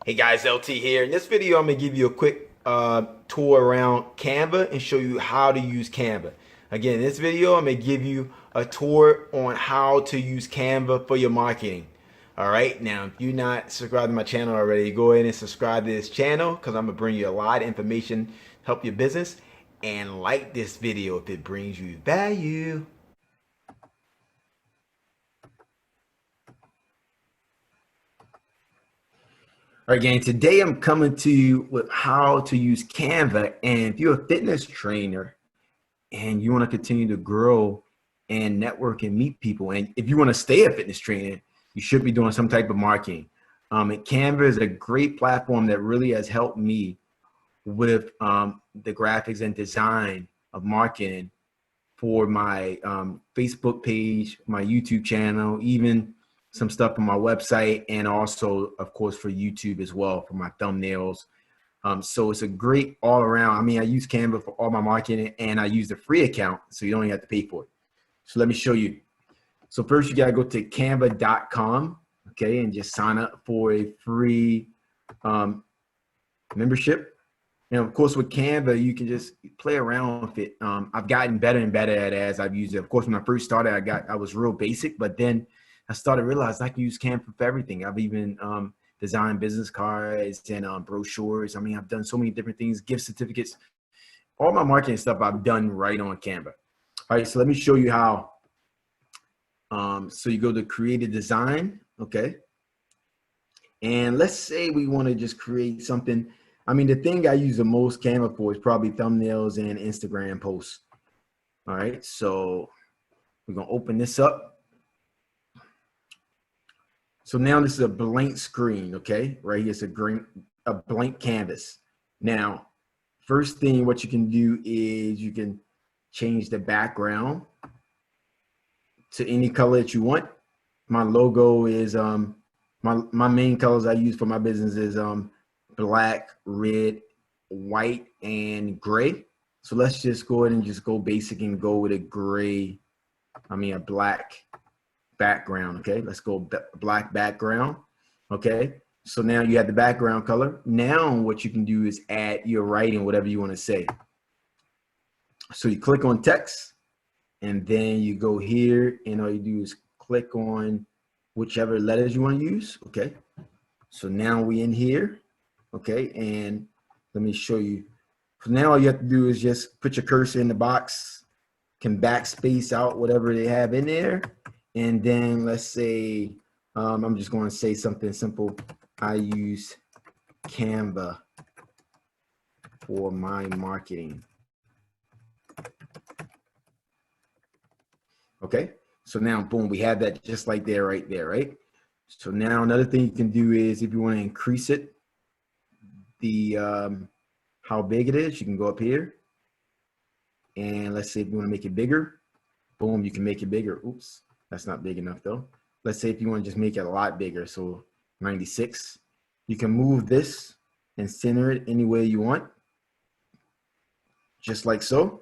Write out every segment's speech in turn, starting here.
Hey guys, LT here. In this video, I'm gonna give you a quick tour around Canva and show you how to use Canva. Again, in this video, I'm gonna give you a tour on how to use Canva for your marketing. All right, now if you're not subscribed to my channel already, go ahead and subscribe to this channel because I'm gonna bring you a lot of information to help your business. And like this video if it brings you value. All right, gang, today I'm coming to you with how to use Canva. And if you're a fitness trainer and you want to continue to grow and network and meet people, and if you want to stay a fitness trainer, you should be doing some type of marketing. And Canva is a great platform that really has helped me with the graphics and design of marketing for my Facebook page, my YouTube channel, even some stuff on my website, and also, of course, for YouTube as well for my thumbnails. So it's a great all around. I mean, I use Canva for all my marketing, and I use the free account, so you don't even have to pay for it. So let me show you. So first, you got to go to canva.com, okay, and just sign up for a free membership. And of course, with Canva, you can just play around with it. I've gotten better and better at it as I've used it. Of course, when I first started, I was real basic, but then I started realizing I can use Canva for everything. I've even designed business cards and brochures. I mean, I've done so many different things, gift certificates, all my marketing stuff I've done right on Canva. All right, so let me show you how. So you go to create a design, okay? And let's say we want to just create something. I mean, the thing I use the most Canva for is probably thumbnails and Instagram posts. All right, so we're gonna open this up. So now this is a blank screen, okay? Right here, it's a blank canvas. Now, first thing what you can do is you can change the background to any color that you want. My logo is my main colors I use for my business is black, red, white, and gray. So let's just go ahead and just go basic and go with a gray, a black background, okay? Let's go black background, okay? So now you have the background color. Now what you can do is add your writing, whatever you want to say. So you click on text, and then you go here, and all you do is click on whichever letters you want to use, okay? So now we in here, okay? And let me show you. So now all you have to do is just put your cursor in the box, can backspace out whatever they have in there. And then let's say, I'm just going to say something simple. I use Canva for my marketing. Okay, so now boom, we have that just like there, right there, right? So now another thing you can do is if you want to increase it, the how big it is, you can go up here. And let's say if you want to make it bigger, boom, you can make it bigger. Oops, that's not big enough though. Let's say if you want to just make it a lot bigger, so 96. You can move this and center it any way you want, just like so.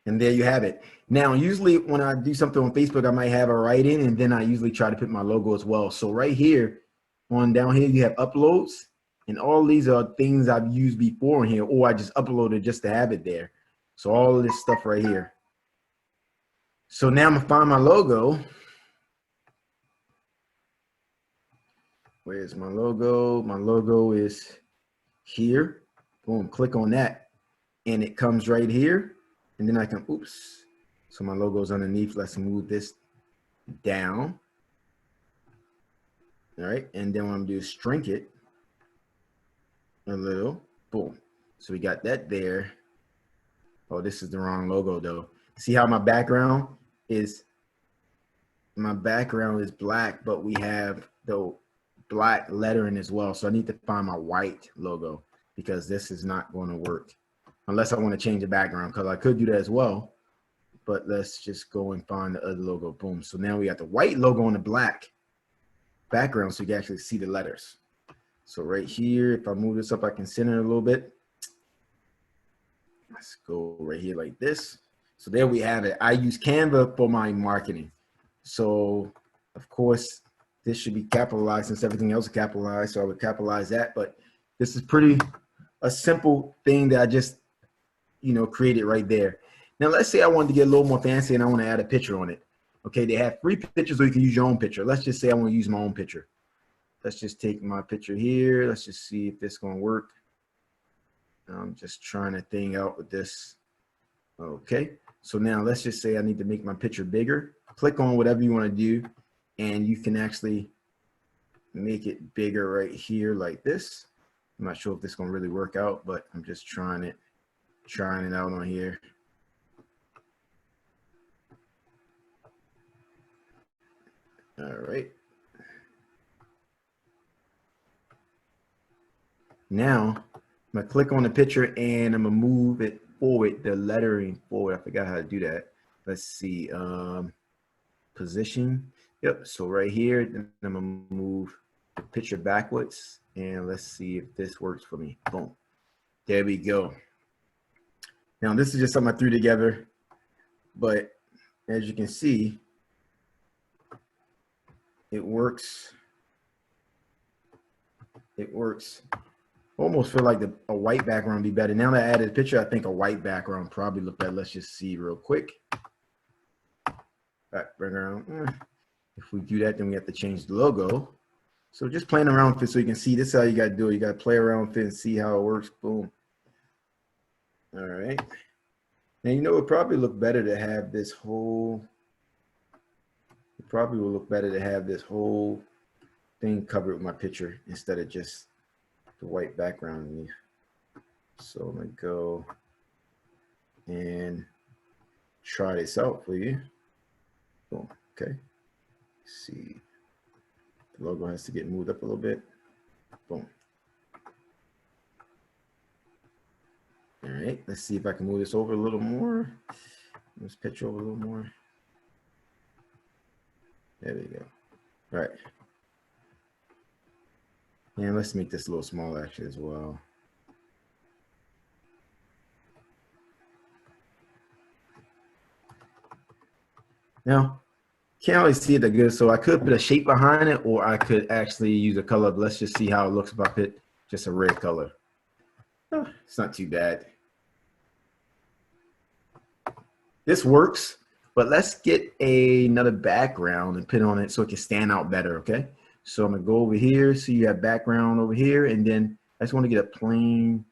And there you have it. Now, usually when I do something on Facebook, I might have a write-in, and then I usually try to put my logo as well. So right here, on down here, you have uploads, and all these are things I've used before in here, or I just uploaded just to have it there. So all of this stuff right here. So now I'm gonna find my logo. Where's my logo? My logo is here. Boom, click on that, and it comes right here. And then I can, oops. So my logo's underneath. Let's move this down. All right, and then what I'm gonna do is shrink it a little. Boom. So we got that there. Oh, this is the wrong logo though. See how my background is black, but we have the black lettering as well. So I need to find my white logo because this is not going to work unless I want to change the background, because I could do that as well. But let's just go and find the other logo. Boom. So now we got the white logo on the black background so you can actually see the letters. So right here, if I move this up, I can center it a little bit. Let's go right here like this. So there we have it. I use Canva for my marketing. So of course, this should be capitalized since everything else is capitalized. So I would capitalize that, but this is pretty a simple thing that I just, created right there. Now, let's say I wanted to get a little more fancy and I want to add a picture on it. Okay, they have 3 pictures, or you can use your own picture. Let's just say I want to use my own picture. Let's just take my picture here. Let's just see if this is going to work. I'm just trying a thing out with this. Okay, so now let's just say I need to make my picture bigger. Click on whatever you want to do, and you can actually make it bigger right here like this. I'm not sure if this is going to really work out, but I'm just trying it out on here. All right. Now I'm gonna click on the picture and I'm gonna move it forward, the lettering forward. I forgot how to do that. Let's see, position. Yep, so right here, then I'm gonna move the picture backwards and let's see if this works for me. Boom, there we go. Now this is just something I threw together, but as you can see, it works. It works. Almost feel like a white background would be better. Now that I added a picture, I think a white background probably look better. Let's just see real quick. Background. If we do that, then we have to change the logo. So just playing around with it so you can see. This is how you got to do it. You got to play around with it and see how it works. Boom. All right. Now, it would probably look better to have this whole, it probably will look better to have this whole thing covered with my picture instead of just the white background. So I'm gonna go and try this out for you. Boom. Okay. Let's see. The logo has to get moved up a little bit. Boom. All right. Let's see if I can move this over a little more. Move this picture over a little more. There we go. All right. And let's make this a little smaller actually as well. Now, can't always see it that good, so I could put a shape behind it, or I could actually use a color. But let's just see how it looks if I put just a red color. Oh, it's not too bad. This works, but let's get another background and put on it so it can stand out better, okay? So I'm gonna go over here, so you have background over here, and then I just want to get a plain,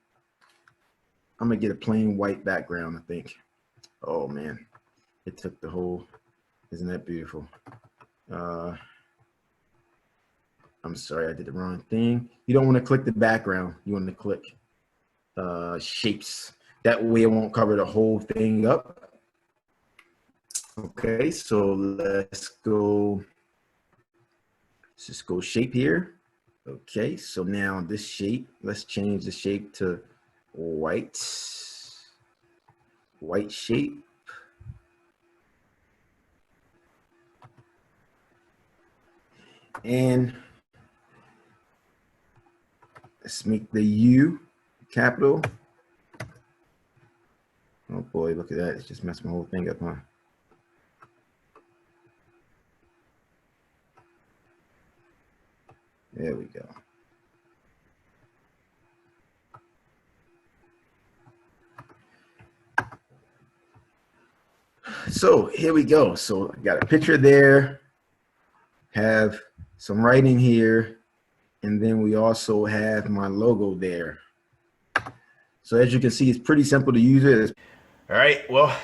I'm gonna get a plain white background, I think. Oh man, it took the whole, isn't that beautiful? I'm sorry, I did the wrong thing. You don't want to click the background, you want to click shapes. That way it won't cover the whole thing up. Okay, so let's just go shape here. Okay, so now this shape, let's change the shape to white shape. And let's make the U capital. Oh boy, look at that. It's just messed my whole thing up, huh? There we go. So here we go. So I got a picture there, have some writing here, and then we also have my logo there. So as you can see, it's pretty simple to use it. All right, well,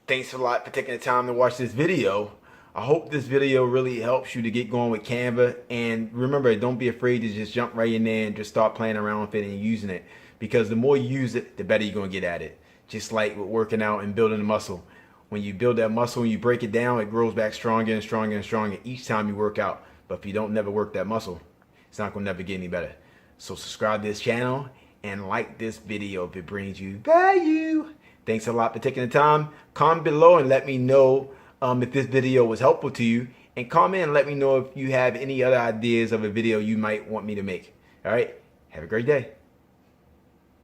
thanks a lot for taking the time to watch this video. I hope this video really helps you to get going with Canva. And remember, don't be afraid to just jump right in there and just start playing around with it and using it. Because the more you use it, the better you're going to get at it. Just like with working out and building a muscle. When you build that muscle and you break it down, it grows back stronger and stronger and stronger each time you work out. But if you don't never work that muscle, it's not going to never get any better. So subscribe to this channel and like this video if it brings you value. Thanks a lot for taking the time. Comment below and let me know if this video was helpful to you. And comment and let me know if you have any other ideas of a video you might want me to make. All right, have a great day.